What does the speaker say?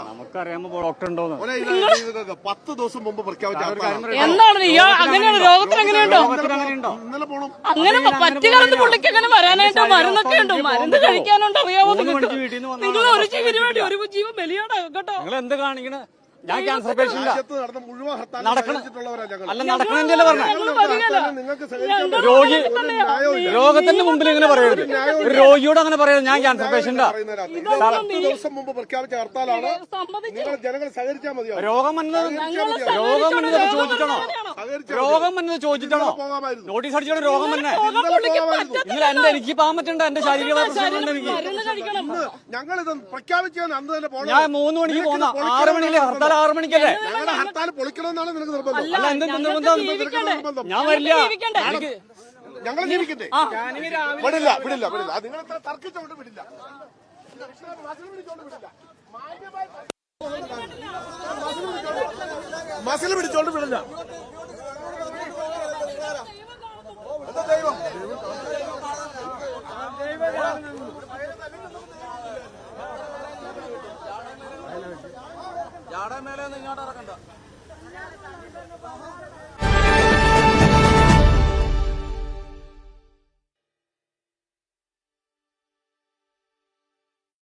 നമുക്കറിയാമോ doctor ഉണ്ടോ? 10 ദിവസം മുമ്പ് പ്രഖ്യാപിച്ച എന്താണ് അങ്ങനെയാണ്? രോഗത്തിന് എങ്ങനെയുണ്ടോ? അങ്ങനെ പറ്റുകാലത്ത് പുള്ളിക്ക് അങ്ങനെ വരാനായിട്ടോ മരുന്നൊക്കെ ഉണ്ടോ? മരുന്ന് കഴിക്കാനുണ്ടോ? അറിയാവോ നിങ്ങൾക്ക്? നിങ്ങൾ ഒരു ജീവന് വേണ്ടി ഒരു ജീവൻ ബലിയാണ് കേട്ടോ. നിങ്ങൾ എന്ത് കാണിക്കണേ? ഞാൻ ക്യാൻസർ പേഷ്യന്റ് അല്ല, നടക്കണല്ലേ പറഞ്ഞ രോഗത്തിന്റെ മുമ്പിൽ ഇങ്ങനെ പറയരുത്. ഒരു രോഗിയോട് അങ്ങനെ പറയരുത്. ഞാൻ ക്യാൻസർ പേഷ്യന്റാ. 10 ദിവസം മുമ്പ് പ്രഖ്യാപിച്ച ഹർത്താലാണ്. ജനങ്ങൾ സഹകരിച്ചാൽ മതിയോ? രോഗം വന്നത് ചോദിച്ചിട്ടാണോ? നോട്ടീസ് അടിച്ചോടെ രോഗം തന്നെ. ഇന്നലെ എനിക്ക് പോകാൻ പറ്റണ്ട. എന്റെ ശാരീരിക പ്രശ്നമുണ്ട്. എനിക്ക് ഞങ്ങളിത് പ്രഖ്യാപിച്ചാൽ അന്ന് തന്നെ പോകണം. ഞാൻ 3 മണിക്ക് പോകുന്ന 6 മണിയിലെ ഹർത്താൽ 6 മണിക്കല്ലേ? ഞങ്ങളുടെ ഹർത്താൽ പൊളിക്കണമെന്നാണ് നിനക്ക് നിർബന്ധം. ഞാൻ വരില്ല. ഞങ്ങൾ ജീവിക്കട്ടെ. വിടില്ല വിടില്ല വിടില്ല. നിങ്ങൾ തർക്കിച്ചോണ്ട് വിടില്ല. മസിൽ പിടിച്ചോണ്ട് വിടില്ല. മേലെ ഇങ്ങോട്ട് ഇറക്കണ്ട.